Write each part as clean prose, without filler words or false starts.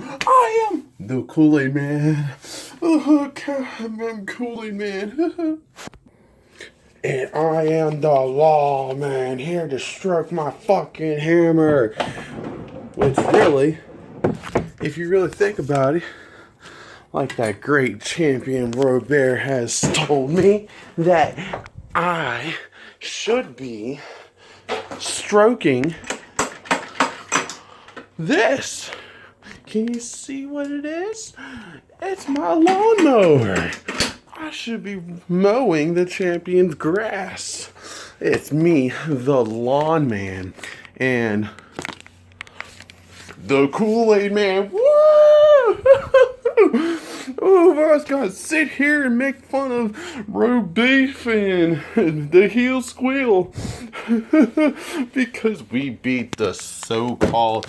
I am the Kool-Aid Man. I'm Kool-Aid Man. And I am the law man, here to stroke my fucking hammer. Which really, if you really think about it, like that great champion Robert has told me, that I should be stroking this. Can you see what it is? It's my lawnmower. I should be mowing the champion's grass. It's me, the lawn man, and the Kool-Aid Man. Woo! Oh, I was gonna sit here and make fun of roast beef and the heel squeal because we beat the so-called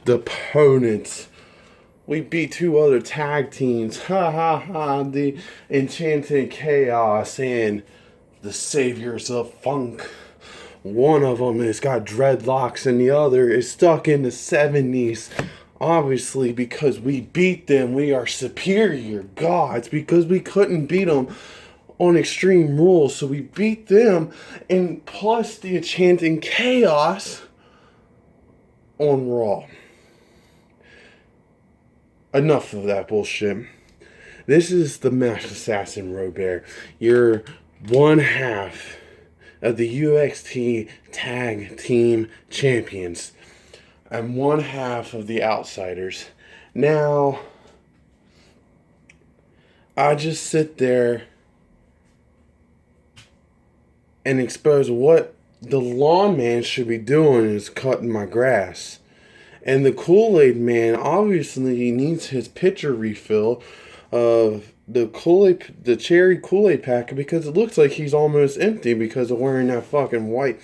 opponents. We beat two other tag teams. Ha ha ha. The Enchanted Chaos and the Saviors of Funk. One of them has got dreadlocks and the other is stuck in the 70s. Obviously, because we beat them, we are superior gods because we couldn't beat them on Extreme Rules. So we beat them, and plus the Enchanted Chaos on Raw. Enough of that bullshit. This is the Masked Assassin Robert. You're one half of the UXT Tag Team Champions. I'm one half of the Outsiders. Now, I just sit there and expose what the lawn man should be doing is cutting my grass. And the Kool-Aid Man obviously needs his pitcher refill of the cherry Kool-Aid pack because it looks like he's almost empty because of wearing that fucking white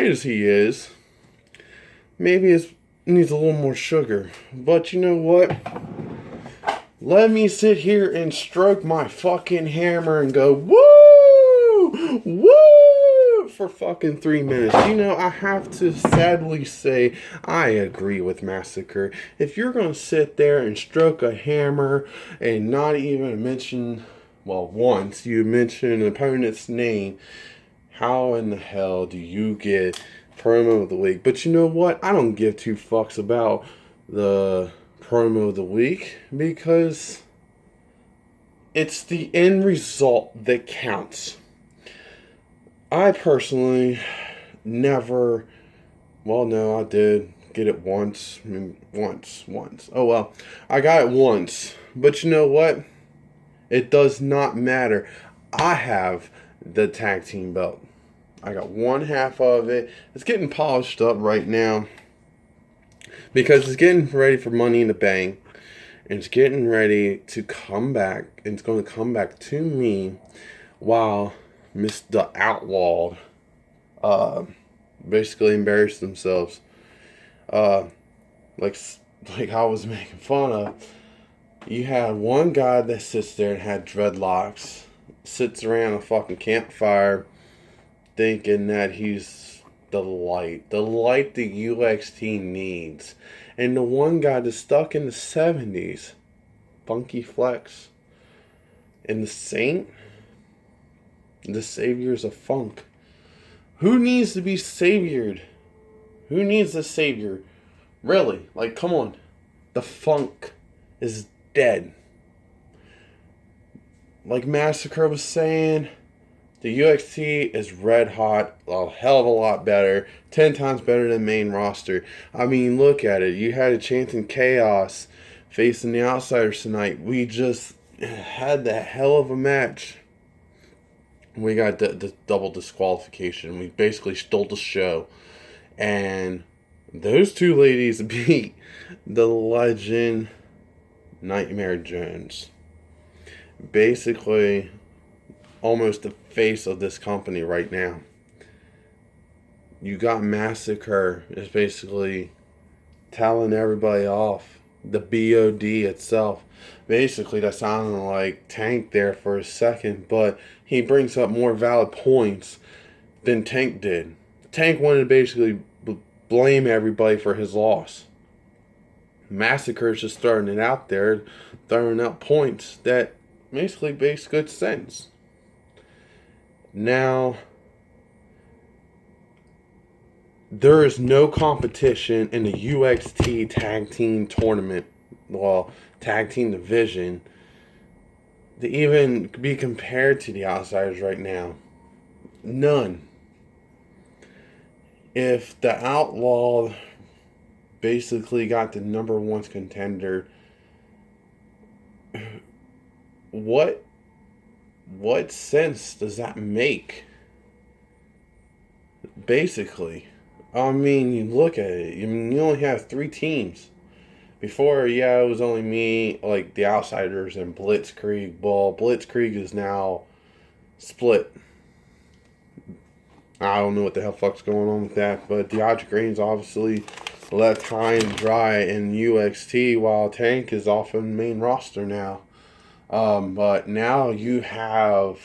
as he is. Maybe it needs a little more sugar. But you know what? Let me sit here and stroke my fucking hammer and go, woo! Woo! For fucking 3 minutes. You know, I have to sadly say, I agree with Massacre. If you're going to sit there and stroke a hammer and not even mention, well, once you mention an opponent's name, how in the hell do you get promo of the week? But you know what? I don't give two fucks about the promo of the week because it's the end result that counts. I personally never, well, no, I did get it once. Once. Oh, well, I got it once. But you know what? It does not matter. I have the tag team belt. I got one half of it. It's getting polished up right now because it's getting ready for Money in the Bank. And it's getting ready to come back. And it's going to come back to me while Mr. Outlaw basically embarrassed themselves. Like I was making fun of. You had one guy that sits there and had dreadlocks, sits around a fucking campfire thinking that he's the light the UXT needs. And the one guy that's stuck in the 70s, Funky Flex, and the Saint, the Saviors of Funk. Who needs to be saviored? Who needs a savior? Really? Like, come on. The Funk is dead. Like Massacre was saying, the UXT is red hot, a hell of a lot better, 10 times better than main roster. I mean, look at it. You had a Chanting Chaos facing the Outsiders tonight. We just had that hell of a match. We got the double disqualification. We basically stole the show. And those two ladies beat the legend Nightmare Jones. Basically, almost the face of this company right now. You got Massacre is basically telling everybody off. The BOD itself. Basically, that sounded like Tank there for a second, but he brings up more valid points than Tank did. Tank wanted to basically blame everybody for his loss. Massacre's just throwing it out there, throwing out points that basically makes good sense. Now, there is no competition in the UXT tag team tournament, well, tag team division, to even be compared to the Outsiders right now. None. If the Outlaw basically got the number one contender, what sense does that make? Basically, I mean, you look at it. I mean, you only have 3 teams. Before, yeah, it was only me, like the Outsiders and Blitzkrieg. Well, Blitzkrieg is now split. I don't know what the hell fuck's going on with that, but the Dodge Green's obviously left high and dry in UXT while Tank is off in the main roster now. But now you have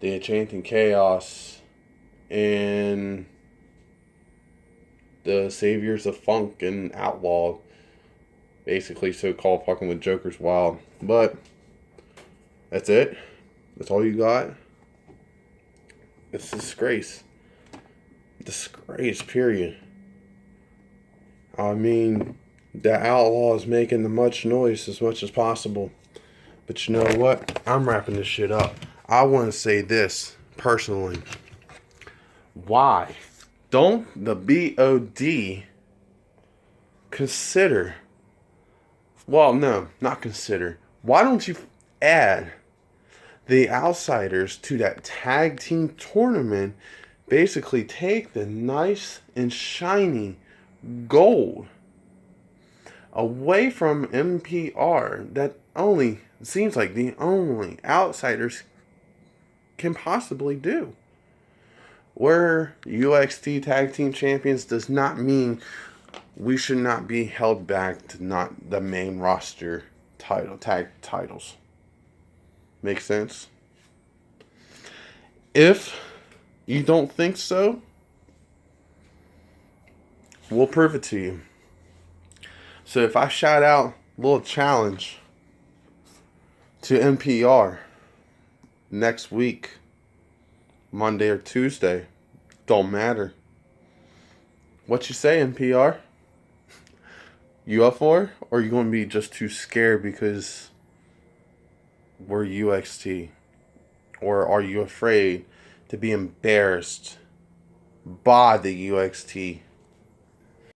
the Enchanting Chaos and the Saviors of Funk and Outlaw, basically so-called fucking with Joker's Wild. But that's it. That's all you got. It's a disgrace. Disgrace, period. I mean, the Outlaw is making the much noise as much as possible. But you know what? I'm wrapping this shit up. I want to say this, personally. Why don't the BOD consider... Well, no, not consider. Why don't you add the Outsiders to that tag team tournament? Basically take the nice and shiny gold away from MPR that only seems like the only Outsiders can possibly do. Where UXT Tag Team Champions does not mean we should not be held back to not the main roster tag titles. Make sense? If you don't think so, we'll prove it to you. So if I shout out a little challenge to NPR next week, Monday or Tuesday, don't matter. What you say, NPR? You up for it? Or are you going to be just too scared because we're UXT? Or are you afraid to be embarrassed by the UXT